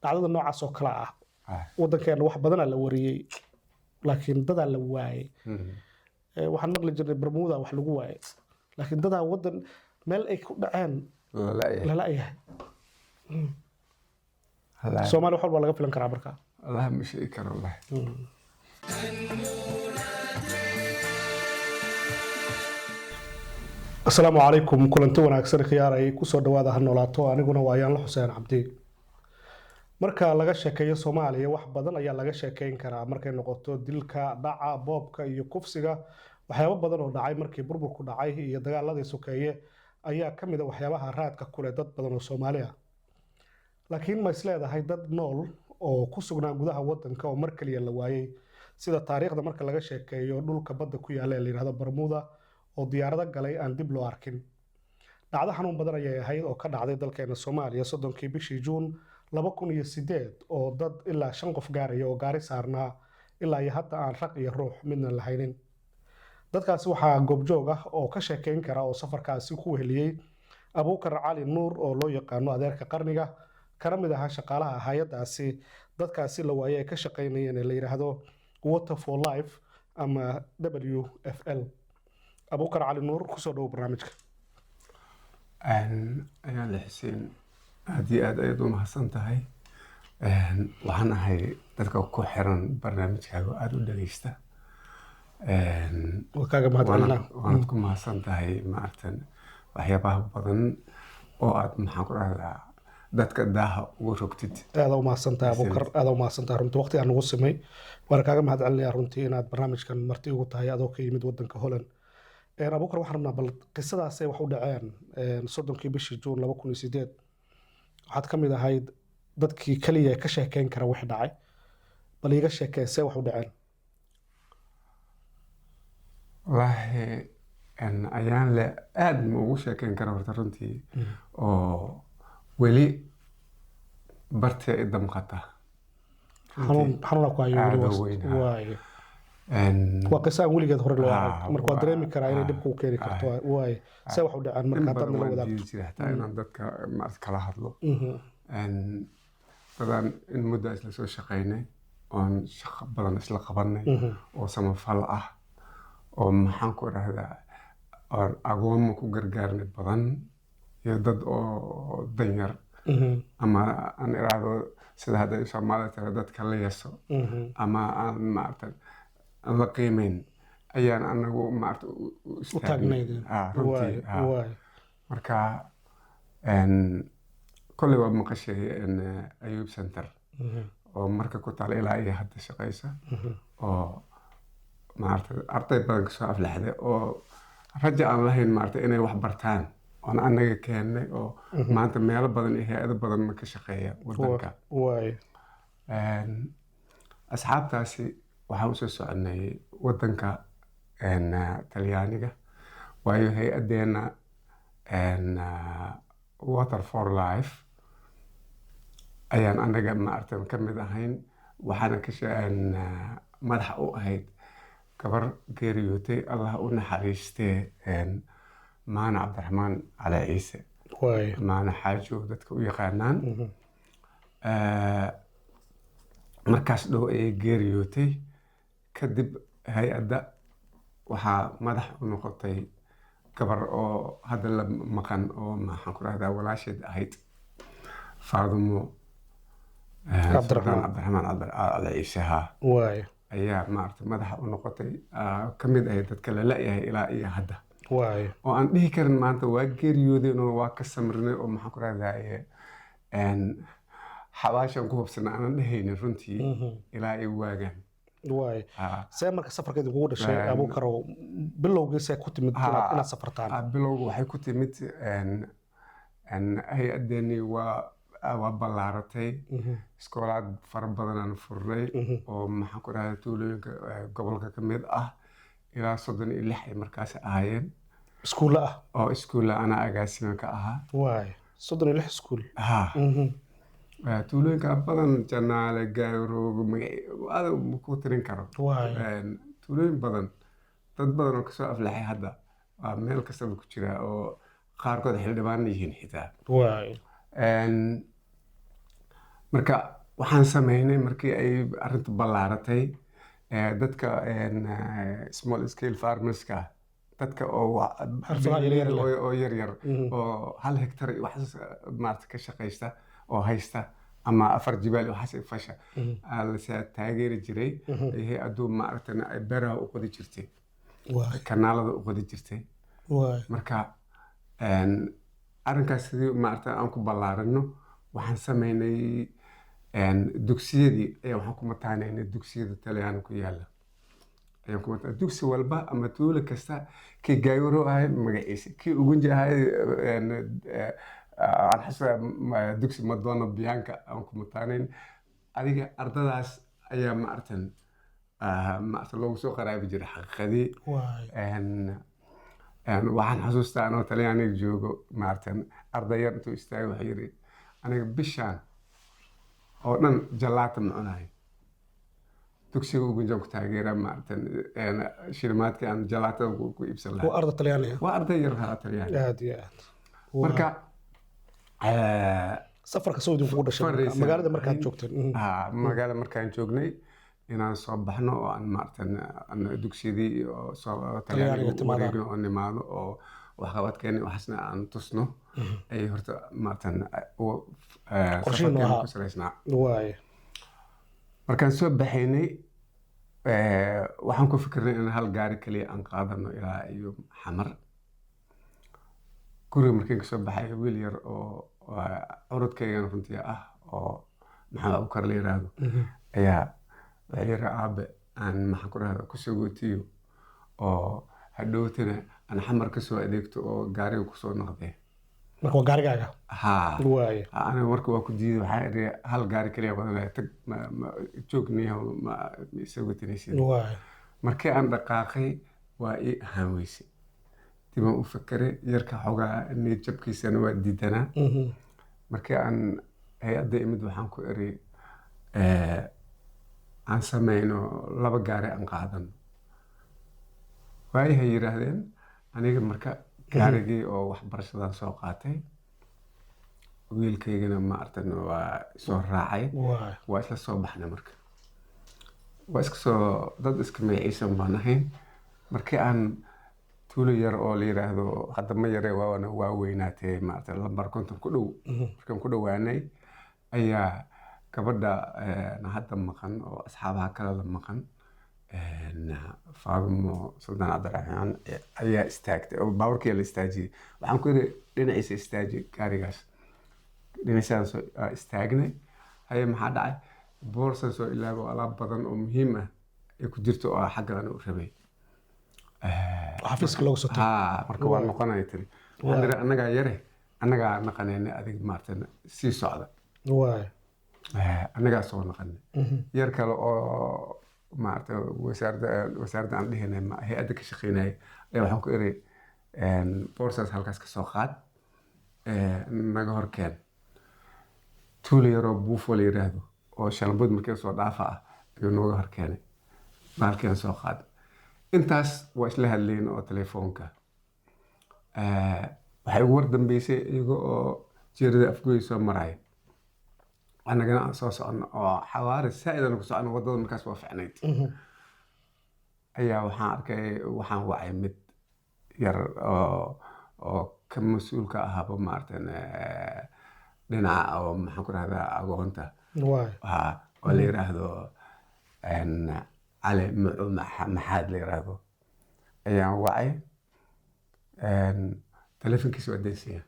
dhacdada noocaas oo kale ah ah waddankeena wax badan la wariyay laakiin dadaa la waayay waxaan maqli jirnay Bermuda wax lagu waayay laakiin dadaa waddan meel ay ku dhaceen la yahay Soomaaliya wax walba laga filan karaa markaa الله مش يكره الله asalaamu calaykum kulanti wanaagsan khiyaaray ku soo dhawaada ha noolaato aniguna waa ayaan la xuseen cabdi marka laga sheekeeyo Soomaaliya wax badan ayaa laga sheekeyn karaa markay noqoto dilka dhaca boobka iyo kufsiga waxyaabo badan oo dhacay markii burburku dhacay iyo dagaaladii sokeeye ayaa kamid ah waxyaabaha raadka kule dad badan oo Soomaaliya laakiin ma isleedahay dad nool oo ku sugnaa gudaha waddanka oo mar kaliya la waayay sida taariikhda marka laga sheekeeyo dhulka badda ku yaala ee la yiraahdo Bermuda oo diyaarado galay aan dib loo arkin dhacdo xanuun badan ayay ahayd oo ka dhacday dalkeena Soomaaliya 30 bishii June 2008 oo dad ilaa 5 qof gaaraya oo gaari saarnaa ilaa iyo hadda aan raq iyo ruux midna lahaynin dadkaasi waxaa goobjoog ah oo ka sheekeyn kara oo safarkaasi ku weheliyay Abuukar Cali Nuur oo loo yaqaano adeerka qarniga kana mid ahaa shaqaalaha hay'adaasi dadkaasi la waayay ka shaqeynayeen la yiraahdo Water for Life ama WFL Abuukar Cali Nuur ku soo dhaw barnaamijka ayaan la xiseen haddii aad u mahadsan tahay waxaan ahay dadka ku xiran barnaamijkaaga aad u dhageysta kaaga mahadcelina waanad ku mahadsan tahay maartan waxyaabaha badan oo aad maxaan ku rahdaa dadka daaha ugu rogtid aad u mahadsantahay Abuukar aad u mahadsantahay runtii waqti aan ugu simay waan kaaga mahadcelinayaa runtii inaad barnaamijkan marti ugu tahay adoo ka yimid waddanka Holland Abuukar waxaan rabnaa bal qisadaas ay wax u dhaceen 30 bishii June 2008 waxaad ka mid ahayd dadkii kaliya ka sheekeyn kara wixii dhacay bal iga sheekeysay wax u dhaceen wallahi ayaan la aad ma ugu sheekeyn kara horta runtii oo weli bartay damqata xanuun ku hayo waay waa qisaan weligeed hore loo arag marka waa dareemi karaa inay dhib ku keeni karto waay say wax u dhacaan marka dad la wadaagto xataa inaan dadka kala hadlo badan in muddo isla soo shaqeynay oon shaqo badan isla qabanay oo samafal ah oo maxaan ku rahdaa oon agoon ku gargaarnay badan iyo dad oo danyar ama aan iraahdo sida hadda Soomaaliya tira dadka la yeeso ama aan maartan aan la qiimeyn ayaan anagu maartan u taagnay runtii marka kulli waa maqashay Ayub Center oo marka ku taal ilaa iyo hadda shaqeysa oo maartan arday badan ka soo aflaxday oo raja aan lahayn maartan inay wax bartaan oon anaga keenay oo maanta meelo badan iyo hay'ado badan ma ka shaqeeya waddanka asxaabtaasi waxaan usoo soconay waddanka Talyaaniga waayo hay-adeena Water for Life ayaan anaga maartan ka mid ahayn waxaana ka madax u ahayd gabar geeriyootay Allah u naxariistee maana Cabdiraxmaan Cali Ciise maana xaajo dadka u yaqaanaan markaas dhow ay geeriyootay kadib hay'adda waxaa madax u noqotay gabar oo hadda la maqan oo maxaan ku rahdaa walaasheed ahayd Faadumo Cabdiraxmaan Cali Ciise ayaa maarta madaxa u noqotay ka mid ahayd dadka la la'yahay ilaa iyo hadda oo aan dhihi karin maanta waa geeriyoodeen oo waa ka samirnay oo maxaan ku rahdaa xabaashan ku hubsana aanan dhehaynin runtii ilaa ay waagaan see marka safarkeedii kugu dhashay Abuukar bilowgiisa ku timid inaad safartaan bilowga waxay ku timid hay-adeeni waa ballaaratay iskoolaad fara badan aan furnay oo maxaan ku rahdaa tuulooyinka gobolka ka mid ah ilaa 36 ay markaas ahaayeen iskuulla ah oo iskuulla ana agaasima ka ahaa 36 iskuul tuulooyinka badan Janaale Gaaroogo aad ku tirin karo tuulooyin badan dad badan oo ka soo aflaxay hadda meel kasta ku jira oo qaarkood xildhibaan yihiin xitaa marka waxaan sameynay markii ay arrinta ballaaratay dadka small scale farmerska dadka Xirfadaha yaryar leh. oo yaryar oo 1 hektar iyo wax maarata ka shaqaysta oo haysta ama 4 jibaal waxaas fasha la taageeri jiray hay-adu maaragtay ay beeraha u qodi jirtay kanaalada u qodi jirtay marka arrinkaas sidii maaragtay aan ku ballaarino waxaan sameynay dugsiyadii ayaa waxaan ku mataanaynay dugsiyada Talyaani ku yaala ayaan ku mataa dugsi walba ama tuulo kasta kii gaayuro ahay magaciisa kii ugunji ahay aan xasaa dugsi Madonna Bianca aan ku mataanayn adiga ardadaas ayaa maartan loogu soo qaraabi jiray xaqiiqadii waxaan xasuustaa anoo Talyaaniga joogo maartan arday yar intuu istaagay wuxuu yidhi aniga bishaan oo dhan jalaata ma cunahay dugsiga ugunjaan ku taageeraa maartan shilimaadkii aan jalaatada ku iibsan lahaa waa arday Talyaani waa arday yar haa Talyaani aad iyo aad marka safarka Saudi ku dhashay magaalada markaad joogteen magaalada markaan joognay inaan soo baxno oo aan maartan dugsiyadii soo Talyaaniga oo nimaado oo waxqabadkeena waxaasna aan tusno ay horta maartan qorsheynaa ku saleysnaa waay markaan soo baxaynay waxaan ku fikirnay in hal gaari kaliya aan qaadano ilaa iyo xamar guriga markaan kasoo baxay wiil yar oo curudkaygan runtii ah oo maxaa u kar la yiraahdo ayaa wuxuu yiri aabe aan maxaan ku rahdaa ku sugootiyo oo hadhowtana aan xamar ka soo adeegto oo gaariga ku soo noqday marka waa gaarigaaga waay aniga marka waa ku diiday waxaa iri hal gaari kaliya badan tag joogniyo ma isagootinaysid waay markii aan dhaqaaqay waa ii ahaan weysay dibaan u fakeray yarka xogaa niyad jabkiisana waa diidanaa markii aan hay-adda imid waxaan ku iri aan sameyno 2 gaari aan qaadano waxay yiraahdeen aniga marka gaarigii oo waxbarashadan soo qaatay wiilkaygana ma artan waa soo raacay waa isla soo baxnay marka waa iska soo dad iska magiciisan baan ahayn markii aan tuulo yar oo la yiraahdo hadda ma yare waa weynaatay ma artan lambar 50 ku dhow markaan ku dhawaanay ayaa gabadha hadda maqan oo asxaabaha kale la maqan Faadimo Sultan Cabdiraxmaan ayaa istaagtay oo baaburkii la istaajiyay waxaan ku yiri dhinaciisa istaaji gaarigaas dhinaciisa soo istaagnay hay maxaa dhacay boorsan soo ilaago alaab badan oo muhiim ah ay ku jirto oo xaggan u rabay xafiiska loogu soo marka waa noqonay tiri waxaan anaga yare anaga naqanayna adig maartan si socda waay anaga soo naqanay yar kale oo maarta wasaaradda aan dhihinay hay-adda ka shaqeynay ayaa waxaan ku iri boorsaas halkaas ka soo qaad naga horkeen tuulo yaroo buufo la yiraahdo oo shalbood markii soo dhaafa ah ayuu nooga horkeenay baalkeen soo qaad intaas waa isla hadleen oo telefoonka waxay ugu war dambeysay iyaga oo jeerada afgooy soo maray anagana aan soo socono oo xawaare saa'idan ku socono wadada markaas waa ficnayd ayaa waxaan wacay mid yar oo ka mas'uulka ahaaba maartan dhinaca oo maxaan ku rahdaa agoonta oo la yiraahdo cali maxaad la yiraahdo ayaan wacay telefonkiisa waa daysiya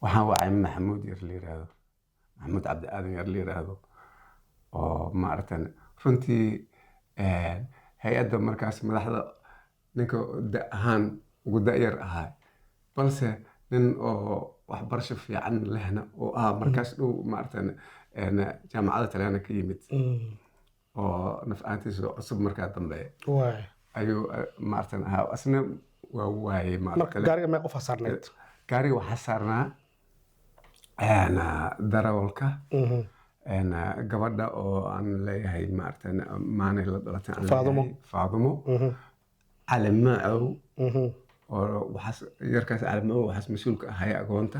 waxaan wacay maxamuud yar la yiraahdo maxamuud cabdi aadan yar la yiraahdo oo maartan runtii hay-adda markaas madaxda ninka ahaan ugu da'yar ahaa balse nin oo waxbarasho fiican lehna oo markaas dhow maartan jaamacadda Talyaaniga ka yimid oo naf-aantiisa cusub markaa dambe ayuu maartan ahaa asna waa waayay marka gaariga ma qof saarnayd gaariga waxaa saarnaa darawalka gabadha oo aan leeyahay maartan maanay la dhalatay Faadimo cali macow oo waxaas yarkaas cali macow waxaas mas-uulka ahay agoonta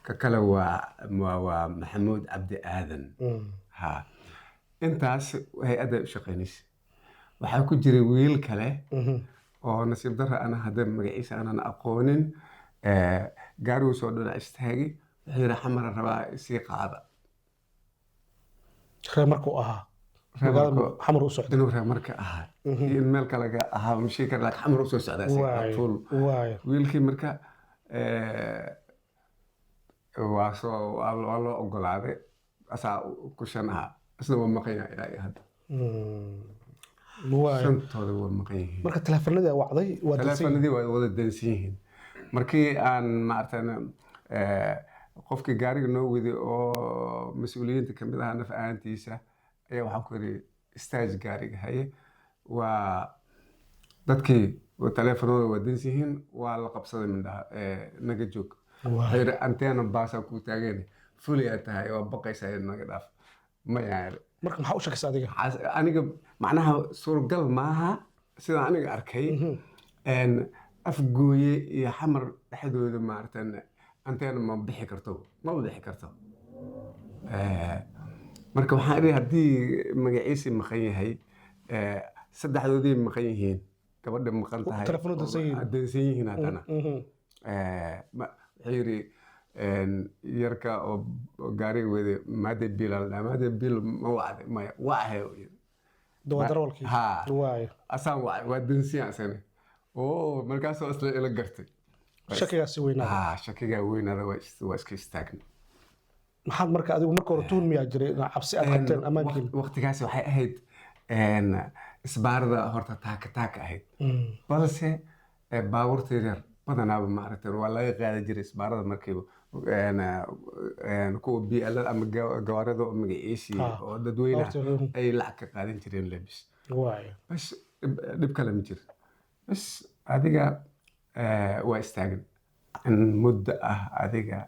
ka kale waa maxamuud cabdi aadan ha intaas hay-adda u shaqaynaysa waxaa ku jiray wiil kale oo nasiib darra ana hadda magaciisa aanan aqoonin gaariguu soo dhinac istaagi wuxuu yidhi xamara rabaa isii qaada reer markuu ahaa magaalada xamar u socday inuu reer marka ahaa iyo in meel kale ahaa mashii kar laakiin xamar u soo socdaa wiilkii marka waa loo ogolaaday asaa ku shan ahaa isna waa maqan yahay hadda shantooda waa maqan yihiin marka taleefanadii wacday taleefanadii waa wada dansan yihiin markii aan maaragtay qofkii gaariga noo waday oo mas-uuliyiinta kamid ahaa naf ahaantiisa ayaa waxaan ku yidhi istaaj gaariga haye waa dadkii taleefanadooda waa dansan yihiin waa la qabsaday mindhaha naga joog wuxuu yidhi anteena baasaa kuu taageen fuli aad tahay waa baqaysaa naga dhaaf maya marka maxaa u shakaysa adiga aniga macnaha suuragal maaha sidaan aniga arkay afgooye iyo xamar dhexdooda maaragtan anteena ma bixi karto maba bixi karto marka waxaan idhi haddii magaciisii maqan yahay saddexdoodii maqan yihiin gabadha maqan tahay dansan yihiin haddana wuxuu yidhi yarka oo gaariga wade maade biil maade biil ma wacday maya wacahe dawadarwalkii asaan wacay waa dansiya asane markaasoo isla ila gartay shakigaasi weynaada shakigaa weynaada waa iska istaagna maxaad marka adigu marka hore tuun miyaa jiray cabsi aad qabteen ammaankiin waqtigaasi waxay ahayd isbaarada horta taaka ahayd balse baabuurta yaryar badanaaba maaragtay waa laga qaadi jiray isbaarada markiiba kuwa bialada ama gawaarida oo magaciisii oo dadweynaha ay lacag ka qaadan jireen lebis bas dhib kale ma jiro bas adiga waa istaagin in muddo ah adiga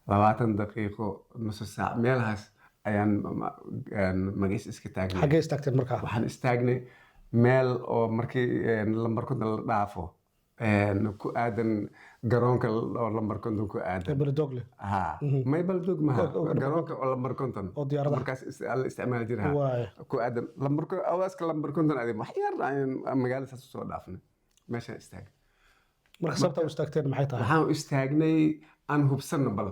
20 daqiiqo nus saac meelahaas ayaan magaciis iska taagnay xagee istaagteen markaa waxaan istaagnay meel oo markii lambar konton la dhaafo ku aadan garoonka oo lambar konton ku aadan baldogle may baldoog maha garoonka oo lambar konton oo diyaaradaha markaas la isticmaali jiray ku aadan awaaska lambar konton adi wax yar magaalada saas usoo dhaafnay meeshaan istaagnay marka sababta u istaagteen maxay tahay waxaan u istaagnay aan hubsanno bal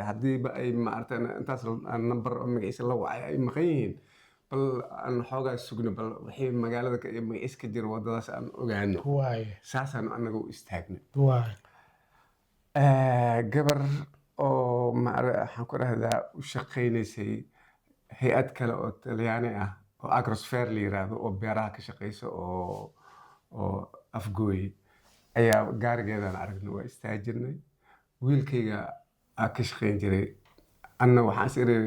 haddiiba ay maaragtay intaas nambar oo magaciisa la wacay ay maqan yihiin bal aan xoogaa sugno bal wixii magaalada iyo magaciis ka jira waddadaas aan ogaano saasaan anaga u istaagnay gabar oo waxaan ku dhahdaa u shaqaynaysay hay-ad kale oo talyaani ah oo agrosfer la yiraahdo oo beeraha ka shaqaysa oo afgooye ayaa gaarigeedaan aragnay waa istaajirnay wiilkayga ka shaqayn jiray anna waxaan is iri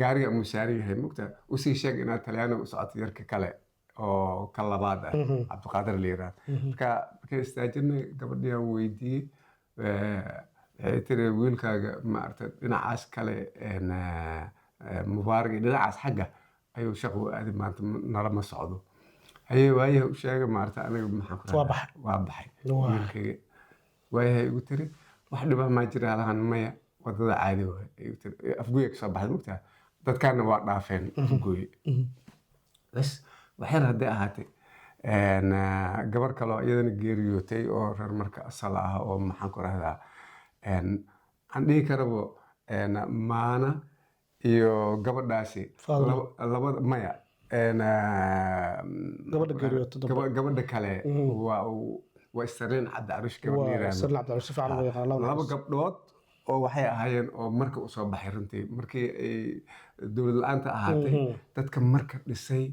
gaariga muu saaran yahay mugta usii sheeg inaad talyaaniga u socoto yarka kale oo ka labaad ah cabdiqaadir la yiraahdo markay istaajirnay gabadhiaan weydiiyey waxay tiri wiilkaaga maaragtay dhinacaas kale mubaarak dhinacaas xagga ayuu shaqo u aaday maanta nalama socdo haye waayaha u sheegay maaragtay aniga maxaan ku waa baxay wiilkayga waayahay igu tiri wax dhibah maa jira halahan maya wadada caadi waay afgooye kasoo baxday mugtaa dadkaana waa dhaafeen afgooye bas waxyar hadday ahaatay gabar kaloo iyadana geeriyootay oo reer marka asal ah oo maxaan ku rahdaa aan dhihi karabo maana iyo gabadhaasi labada maya gabadha kale waa istareen cabdi carush laba gabdhood oo waxay ahaayeen oo marka u soo baxay runtii markii ay dowlad la-aanta ahaatay dadka marka dhisay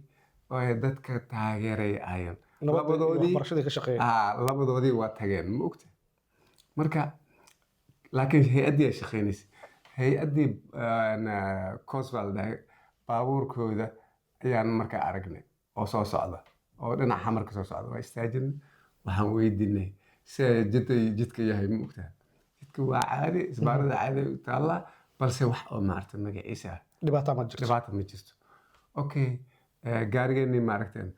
oo dadka taageeray ahaayeen labadoodii waa tageen ma ogta marka laakiin hay-addii ay shaqaynaysay hay-addii cosval dhahay baabuurkooda ayaan markaa aragnay oo soo socda oo dhinaca xamarka soo socda waa istaajinay waxaan weydiinay si jidka yahay ma ogta jidka waa caadi isbaarada caadi u taallaa balse wax oo maaragtay magaciisa ah dhibaata ma jirto okay gaarigeenii maaragteen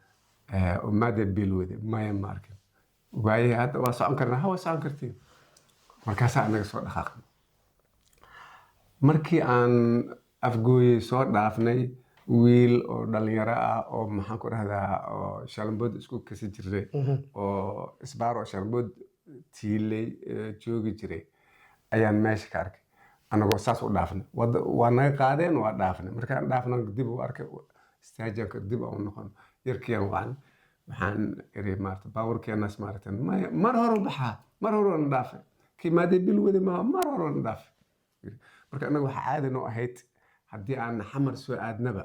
maade biil wade maya ma arkin waaye hadda waa socon karnaa ha waa socon kartiin markaasaa anaga soo dhaqaaqnay markii aan afgooyey soo dhaafnay wiil oo dhalinyaro ah oo maxaan ku dhahdaa oo shalambood isku kasi jiray oo isbaar oo shalambood tiilay joogi jiray ayaan meesha ka arkay anagoo saas u dhaafnay waa naga qaadeen waa dhaafnay markaan dhaafna dib u arkay istaajanka dib u noqon yarkiyaan waxaan iri maarta baawarkeenaas maarata mar hore baxaa mar hore na dhaafay kii maadee bil wadi mar hore na dhaafay marka anaga waxaa caadi noo ahayd haddii aan xamar soo aadnaba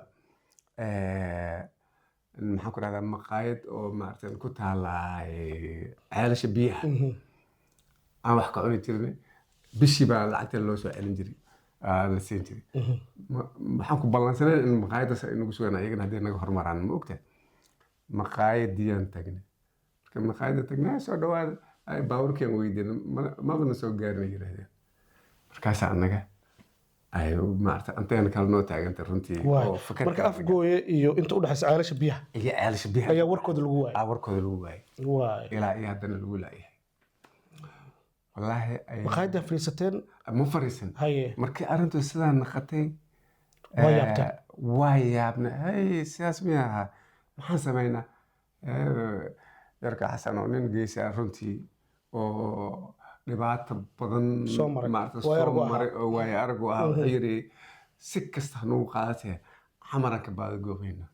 maxaan ku dhahdaa maqaayad oo maarata ku taala ceelasha biyaha aan wax ka cuni jirnay bishii baa lacagta loo soo celin jiray la siin jiray waxaan ku ballansanay in maqaayadaas ay nagu sugaan ayagana haddii naga hormaraan ma ogtahay maqaayadiyaan tagnay marka maqaayada tagnay soo dhawaada baawarkeen weydiin mabana soo gaarin yiraahdeen markaasaa anaga ay maarta anteena kale noo taaganta runtii oo fakar marka afgooye iyo inta u dhaxaysa ceelasha biyaha ayaa warkooda lagu waayay ilaa iyo haddana lagu laayahay wallaahi maqaayada fariisateen ma fariisan markii arrintu sidaa naqatay waa yaabna sidaas miya ahaa maxaan samaynaa yarka xasan oo nin geysaa runtii oo dhibaato badan soo maray oo waayo aragu ah wuxuu yidhi si kasta nagu qaadatee xamaran ka baada goobayna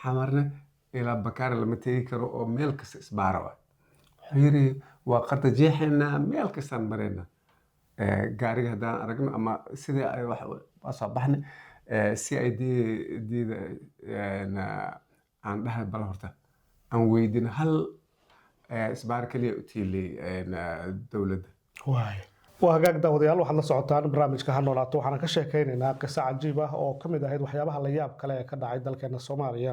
xamarna ilaa bakaara lama tegi karo oo meel kasta isbaara wuxuu yidhi waa qarda jeexaynaa meel kastaan marayna gaariga haddaan aragno ama sidii ay waa soo baxnay si ay diida aan dhahay bal horta aan weydin hal isbaar kaliya u tiilay dowladda waa hagaag daawadayaal waxaad la socotaan barnaamijka Ha Noolaato waxaan ka sheekaynaynaa qiso cajiib ah oo ka mid ahayd waxyaabaha la yaab kale ee ka dhacay dalkeena Soomaaliya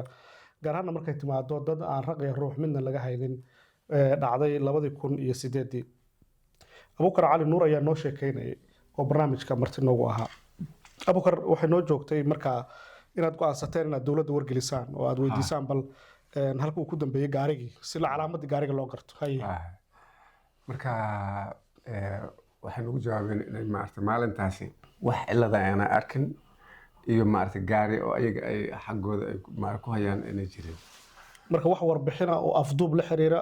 gaar ahaan markay timaado dad aan raq iyo ruux midna laga haynin dhacday 2008 Abuukar Cali Nuur ayaa noo sheekaynayay oo barnaamijka marti noogu ahaa Abuukar waxay noo joogtay markaa inaad go'aansateen inaad dowladda wargelisaan oo aad weydiisaan bal halka uu ku dambeeyay gaarigii si la calaamadii gaariga loo garto marka waxay nagu jawaabeen inay maarta maalintaasi wax cilada aan arkin iyo maarta gaari oo ayaga ay xaqooda ay ku hayaan inay jireen marka wax warbixina oo afduub la xiriira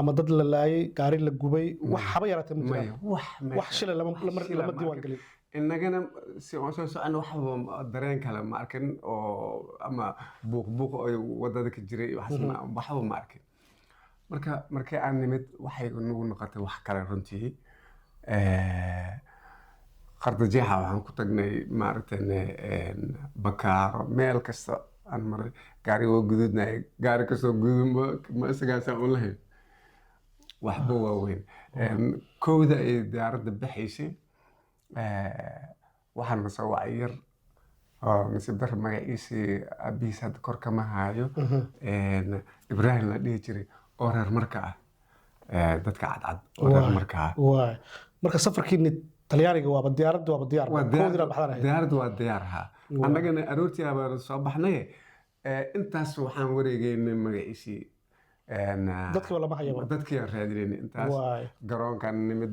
ama dad la laayay gaari la gubay wax haba yaraatay ma jiraan wax shilay lama diiwaan gelin innagana si aan soo socon waxba dareen kale ma arkin oo ama buuq oo wadada ka jiray waxba ma arkin markii aan nimid waxay nagu noqotay wax kale runtii qarda jeexa waxaan ku tagnay maaragtay bakaaro meel kasta aan maray gaari waa guduudnay gaari kastoo guduud ma isagaasa u lahayn waxba waaweyn kowda ay diyaaradda baxaysay waxaan soo wacay yar oo nasiib dar magaciisii abiis hadda kor kama haayo Ibrahim la dhihi jiray oo reer marka ah dadka cadcad oo reer marka ah marka safarkiini talyaaniga waaba diyaaraddu waaba diyaar diyaaraddu waa diyaar ha annagana aroortii baan soo baxnay intaas waxaan wareegaynay magaciisii dadkii lama hayaba dadkii aan raadinay intaas garoonkan nimid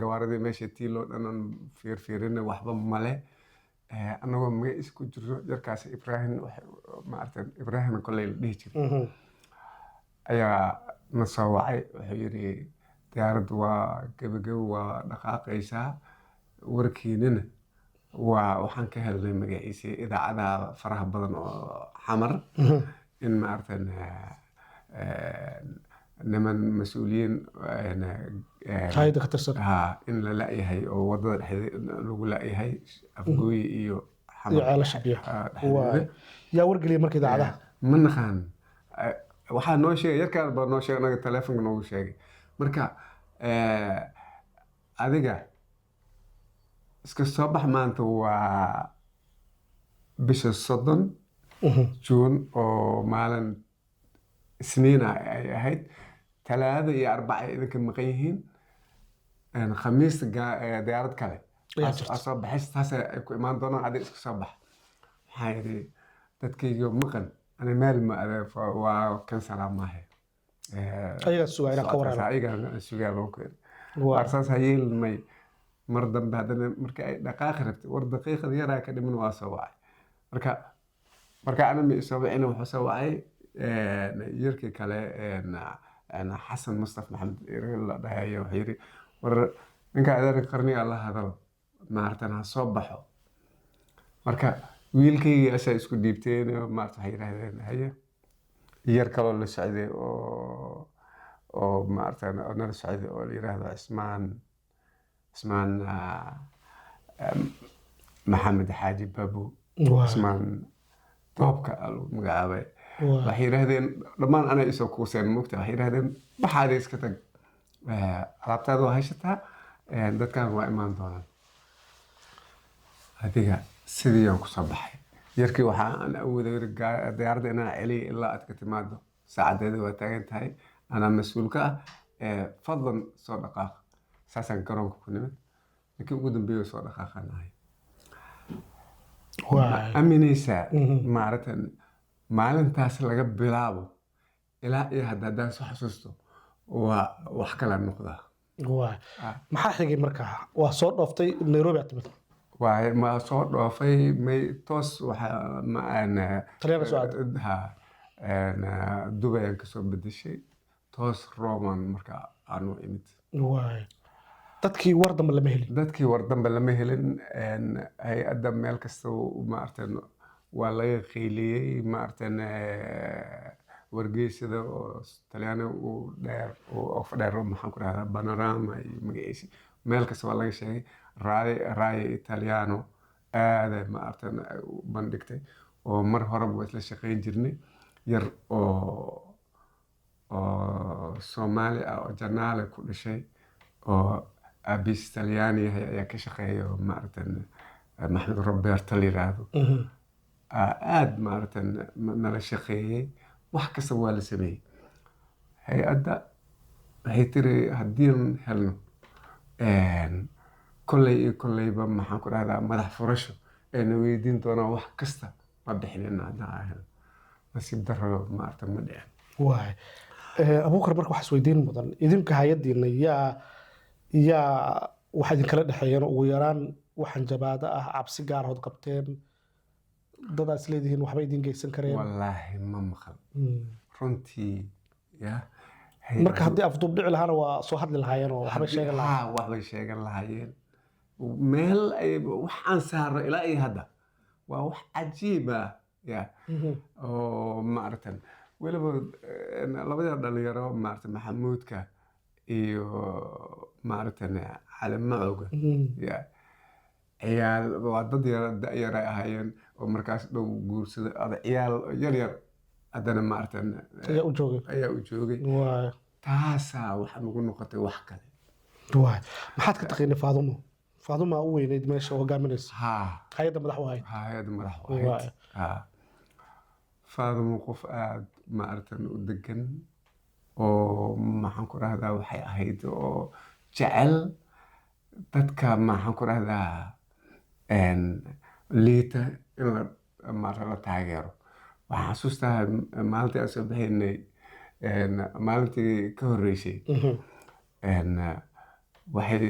gawaaradii meesha tiilo dhanan fiirfiirina waxba male annagoo magaciisa ku jirno yarkaas Ibrahim maartan Ibrahim kolay la dhihi jiray ayaa na soo wacay wuxuu yidhi diyaaraddu waa gabagabo waa dhaqaaqaysaa warkiinina waxaan ka helnay magaciisa idaacadaha faraha badan oo xamar in maartan niman mas'uuliyiin hay'adda ka tirsan in la laayahay oo wadada dhexdeeda lagu laayahay afgooy iyo ceelasha biyaha yaa wargeliyay markii idaacadaha ma naqaan waxaa noo sheegay yarkaan baa noo sheegay anaga taleefanka noogu sheegay marka adiga iska soo bax maanta waa bisha 30 Juun oo maalin isniin ay ahayd talaada iyo arbaca idinka maqan yihiin khamiista diyaarad kale soo baxaysa taas ay ku imaan doonaan adiga iska soo bax waxaa yidhi dadkayga maqan أنا مال ما waa kan salaamahay ayagaa sugaa inaan ka warhelo ayagaa sugaa baan ku iri waa arsaas ha yeelmay mar dambe haddana markii ay dhaqaaqi rabtay war daqiiqada yaraa ka dhiman waa soo wacay marka ana ma isoo wacina wuxuu soo wacay yarkii kale xasan mustaf maxamed la dhahayo wuxuu yidhi war ninka adeerka qarniga la hadalo maartan ha soo baxo marka wiilkaygii asaa isku dhiibteen maarta waxay yidhaahdeen haye yar kaloo la socday oo maartan nala socday oo la yidhaahdo cismaan maxamed xaaji babu cismaan toobka lagu magacaabay waxay yidhaahdeen dhammaan anay isoo kuuseen mugta waxay yidhaahdeen baxaada iska tag alaabtaada waa haysataa dadkan waa imaan doonaan adiga sidii aan kusoo baxay yarkii waxaa aan awooday diyaaradda inaan celiya ilaa aad ka timaado saacadeeda waa taagan tahay anaa mas-uul ka ah fadlan soo dhaqaaq saasaan garoonka ku nimid ninkii ugu dambeeya soo dhaqaaqaan ahay aminaysaa maaratan maalintaas laga bilaabo ilaa iyo haddaan soo xasuusto waa wax kala noqdaa maxaa xigay markaa waa soo dhooftay nairobi aad timid ma soo dhoofay may toos dubay aan kasoo bedeshay toos roman marka aanu imid dadkii war dambe lama helin hay-adda meel kasta maartan waa laga qiiliyey maartan wargeysada oo talyaani dheer maxaan ku dhahdaa panorama iyo magaciisi meel kasta waa laga sheegay raaya italiano aaday maartan u bandhigtay oo mar horeba waa isla shaqayn jirnay yar oo soomaali ah oo janaale ku dhashay oo abis talyaani yahay ayaa ka shaqeeya oo maaratan maxmed roberto la yiraahdo aad maaratan nala shaqeeyey wax kasta waa la sameeyey hay-adda waxay tiri haddiin helno kolley iyo kolleyba maxaan ku dhahdaa madax furasho ayna weydiin doonaan wax kasta ma bixinina haddaan helo nasiib daro maarata ma dhicin abuukar marka waxaa isweydiin mudan idinka hay-addiina yaa waxaa idinkala dhexeeyeen ugu yaraan waxaan jabaado ah cabsi gaar ahood qabteen dadaa is leedihiin waxba idin geysan kareen wallaahi ma maqal runtii ya marka haddii afduub dhici lahaana waa soo hadli lahaayeen oo waxbay sheegan lahaayeen waxbay sheegan lahaayeen meel ay waxaan saarno ilaa iyo hadda waa wax cajiib ah ya oo maaratan weliba labada dhalinyaro maaratan maxamuudka iyo maaratan cali macowga ya ciyaal waa dad yar ay ahaayeen oo markaas dhow guursaday ciyaal yar haddana maaratan ayaa u joogay taasaa waxaa nagu noqotay wax kale maxaad ka taqaynay faadumo u weyneyd meesha hogaaminaysa hay-adda madax u ahayd faadumo qof aad maaratan u degan oo maxaan ku rahdaa waxay ahayd oo jecel dadka maxaan ku rahdaa liita in la taageero waxaan xasuustaa maalintii aan soo baxaynay maalintii ka horreysay waxay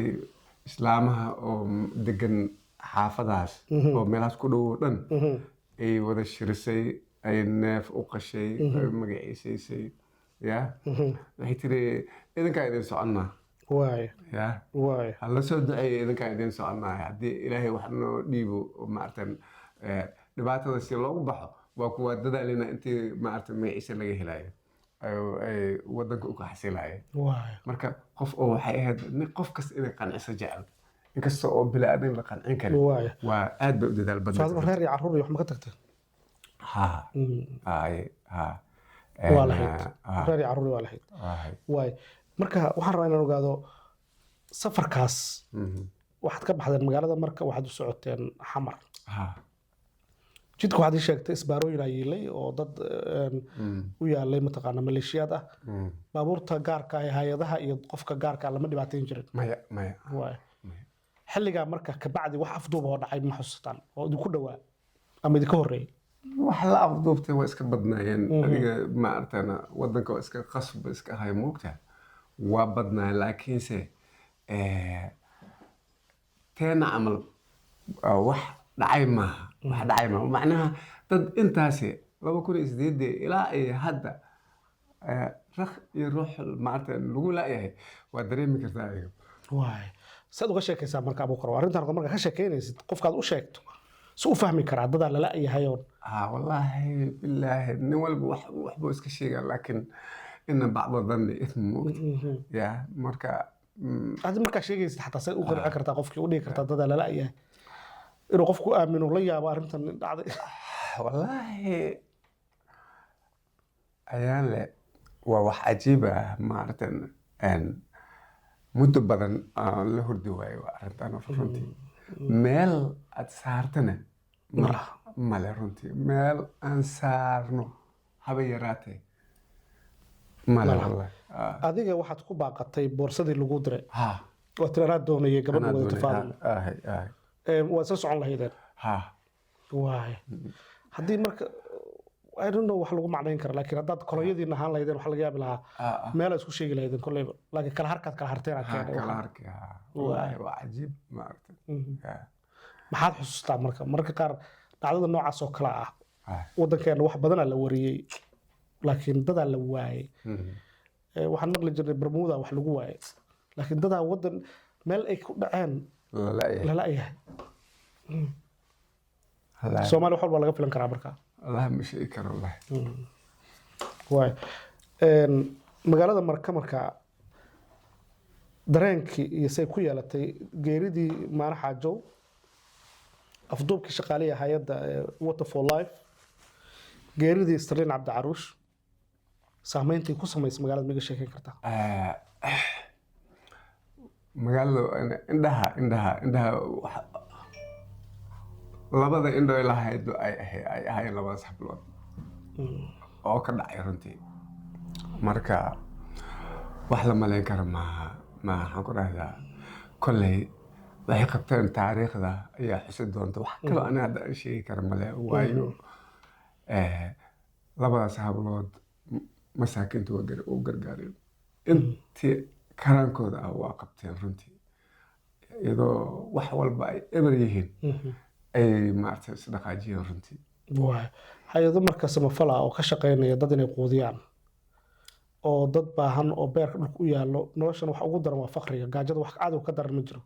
islaamaha oo degan xaafadaas oo meelahaas ku dhow oo dhan ay wada shirisay ay neef u qashay ay magaciisaysay ya waxay tiri idinkaa idin soconnaa ya hala soo duceeya idinkaa idin soconnaa haddii ilaahay wax noo dhiibo maaratan dhibaatada si loogu baxo waa kuwa dadaalina intii maaratan magaciisa laga helayo ay wadanka u ka xasilaayeen marka qof oo waxay ahayd qof kasta inay qanciso jecel inkasta oo bilaadan la qancin karin waa aad bay u dadaal badan faadmo reer iyo carruur iyo wax ma ka tagtay waa lahayd reer iyo carruur waa lahayd marka waxaan rabaa inaan ogaado safarkaas waxaad ka baxdeen magaalada marka waxaad u socoteen xamar jidka waxaad ii sheegtay isbaarooyin aa yiilay oo dad u yaalay mataqaana maleeshiyaad ah baabuurta gaarka ah ee hay-adaha iyo qofka gaarka lama dhibaateyn jirin xilligaa marka kabacdi wax afduuba oo dhacay ma xusataan oo idinku dhowaa ama idinka horreeyay wax la afduubtay waa iska badnaayeen adiga ma artana wadanka waa iska qasb iska ahay moogtaa waa badnaay laakiinse teena camal wax dhacay maaha macnaha dad intaasi 2008 ilaa ay hadda raq iyo ruux maarta lagu laayahay waa dareemi kartaa adiga waay sad uga sheekaysaa marka Abuukar arrintan marka ka sheekeynaysid qofkaad u sheegto si u fahmi karaa dad la laayahay wallahi billahi nin walba wax buu iska sheegaa laakiin inna bacdo dhanni ismu ya marka aad marka sheegaysid xataa say u qirci kartaa qofkii u dhigi kartaa dad la laayahay inuu qofku aamino la yaabo arrintan dhacday wallahi ayaan le waa wax cajiib ah maartan muddo badan la hurdi waayo arrintan runtii meel aad saartana male runtii meel aan saarno haba yaraatee male wallahi adiga waxaad ku baaqatay boorsadii lagu diray waa tiranaad doonayay gabadha wada tafaadul waa soo socon lahaydeen waay haddii marka I don't know wax lagu macnayn karo laakiin haddaad kolonyadiina ahaan lahaydeen waxa laga yaabi lahaa meel isku sheegi lahaydeen kolleyba laakiin kala harkaad kala harteen aad keenay kala harkii wallahi waa cajiib ma aragtay maxaad xusuustaa marka qaar dhacdada noocaas oo kala ah wadankeena wax badan la wariyay laakiin dadaa la waayay waxaan maqli jirnay Bermuda wax lagu waayay laakiin dadaa wadan meel ay ku dhaceen la laayahay Soomaali wax walba laga filan karaa marka الله مش يكره الله واي magaalada marka dareenkii iyo say ku yeelatay geeridii maanaha jow afduubkii shaqaaliye hay'adda Water for Life geeridii Sterling Abdi Caruush saameyntii ku samaysay magaalada miga sheekeyn kartaa magaalada indhaha labada indho ilahayd ay ahaayeen labada xablood oo ka dhacay runtii marka wax la maleyn karo maaha waxaan ku dhahdaa kolley waxay qabteen taariikhda ayaa xusi doonta wax kaloo aniga hadda aan sheegi kara male waayo labadaas hablood masaakiinta u gargaareen intii karaankooda ah waa qabteen runtii iyadoo wax walba ay eber yihiin ay maartay isdhaqaajiyeen runtii waay hay'ado marka samafala oo ka shaqeynaya dad inay quudiyaan oo dad baahan oo beerka dhulka u yaalo noloshan wax ugu daran waa faqriga gaajada wax cadow ka daran ma jiro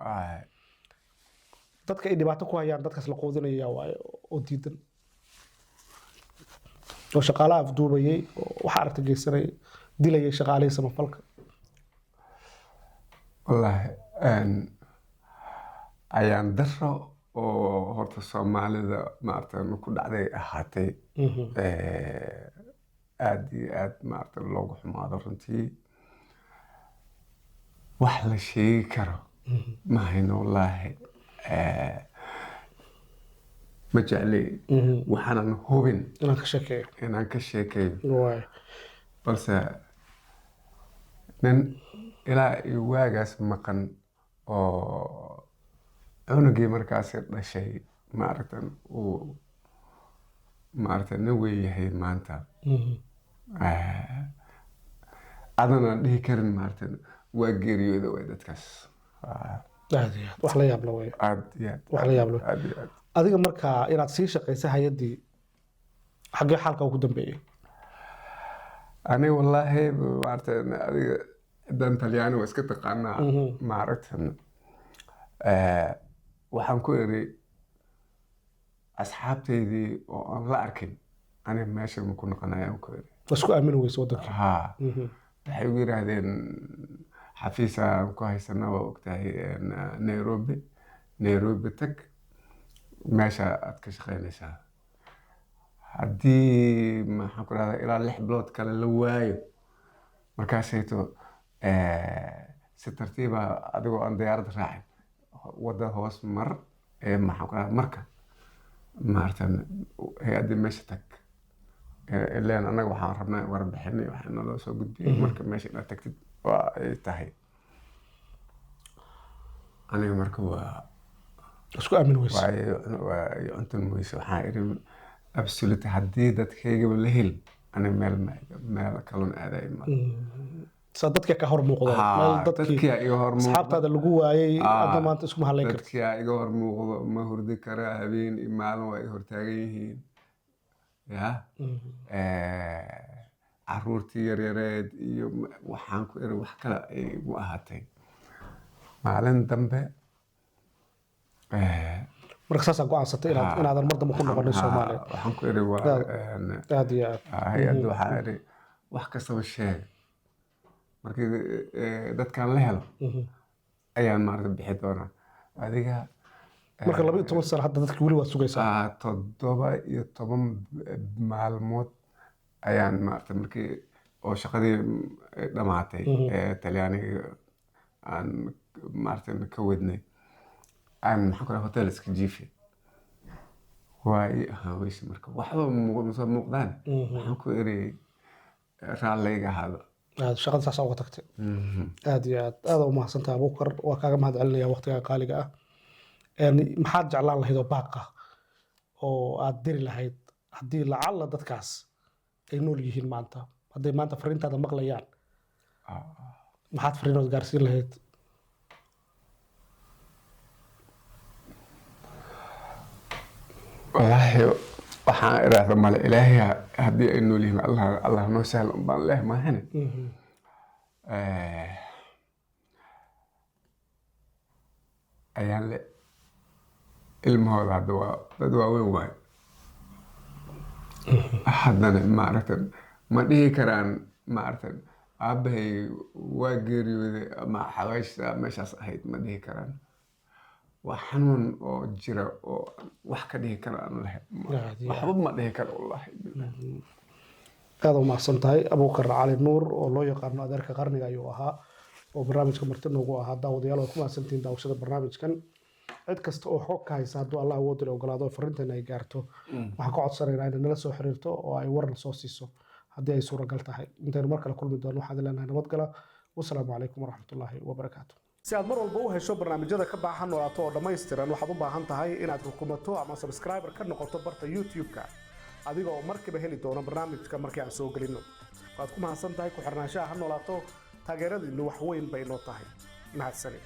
dadka ay dhibaato ku hayaan dadkaas la quudinaya waayo oo diidan oo shaqaalaha afduubayay waxa aragtay geysanay dilayay shaqaalihii samafalka wallahi ayaan daro oo horta Soomaalida maarta ku dhacday ahaatay aad iyo aad maarta loogu xumaado runtii wax la sheegi karo ma hayno wallahi ma jecli waxaanan hubin inaan ka sheekeeyo balse nin ilaa iyo waagaas maqan oo cunugii markaas dhashay maaragtan uu maaragtan nin weyn yahay maanta adana dhihi karin maaragtan waa geeriyooda way dadkaas aad wax la yaab la way wax la yaab la adiga marka inaad sii shaqeysay hay'adii xagee xalka ugu dambeeyay ani wallahi maaragtan adiga dan Talyaani waa iska taqaanaa maaragtan waxaan ku iri asxaabteydii oo aan la arkin aniga meesha ma ku noqonayaan ku iri isku aamin weyso wadanka waxay ugu yiraahdeen xafiis aan ku haysanaa waa ogtahay Nairobi tag meesha aad ka shaqeynaysaa haddii maxaan ku rahdaa ilaa 6 bilood kale la waayo markaasayto si tartiiba adigoo aan diyaarad raacin wada hoos mar maxaan ku rahdaa marka maartan hay'adii meesha tag ileen anaga waxaan rabnaa warbixin waxaan noo soo gudbiyay marka meesha inaad tagtid waa ay tahay aniga marka waa isku aamin weyso waa cuntan weyso waxaan iri absolute haddii dadkaygaba la hel ani meel kalun aaday ma dadka ka hor muuqdo meel dadkii iga hor muuqdo asxaabtaada lagu waayay adna maanta isku mahalayn kartid dadkii iga hor muuqdo ma hurdi kara habeen iyo maalin waa hortaagan yihiin ya caruurtii yaryareed iyo waxaan ku iri wax kale ay igu ahaatay maalin dambe marka saas go'aansatay inaadan mar dambe ku noqonin Soomaaliya waxaan ku iri waa aad iyo aad hay'adda waxaan iri wax kastaba sheeg markii dadkan la helo ayaan maaragtay bixi doonaa adiga marka 12 sano hadda dadka wali waa sugaysaa 17 maalmood ayaan maaragtay markii oo shaqadii dhamaatay Talyaaniga aan maaragtay ka wadnay aan maxaa kale hotel iska jiifay waay hawaysi marka waxba muuqdaan waxaan ku iri raalliga hada shaqada saas uga tagtay aad iyo aad u mahadsantahay Abuukar waa kaaga mahad celinaya waqtiga qaaliga ah maxaad jeclaan lahayd oo baaqa oo aad diri lahayd haddii lacala dadkaas ay nool yihiin maanta hadday maanta fariintaada maqlayaan maxaad fariinood gaarsiin lahayd wallaahi waxaan iraahdaa male ilaahay haddii ay nool yihiin allah noo sahla unbaan leh maahane ayaan le ilmahooda hadda waa dad waaweyn waay haddana maaragtan ma dhihi karaan maaragtan aabbahay waa geeriyooday ama xawaashta meeshaas ahayd ma dhihi karaan waa xanuun oo jira oo wax ka dhihi kara aan lahayn waxba ma dhihi karo wallaahi aad u mahadsan tahay Abuukar Cali Nuur oo loo yaqaano adeerka qarniga ayuu ahaa oo barnaamijka marti noogu ahaa daawadayaal oo ku mahadsantiin daawashada barnaamijkan cid kasta oo xog ka haysa hadduu Allah awood u ogolaado fariintan ay gaarto waxaan ka codsanaynaa in nala soo xiriirto oo ay waran soo siiso haddii ay suuragal tahay intaynu mar kale kulmi doono waxaan leenahay nabadgala wassalaamu calaykum waraxmatullaahi wabarakaatu si aad mar walba u hesho barnaamijyada ka baahan noolaato oo dhammaystiran waxaad u baahan tahay inaad rukumato ama subscriber ka noqoto barta YouTube-ka adiga oo markiiba heli doono barnaamijka markii aan soo gelino waad ku mahadsan tahay ku xirnaanshaha ha noolaato taageeradiinu wax weyn bay noo tahay mahadsanid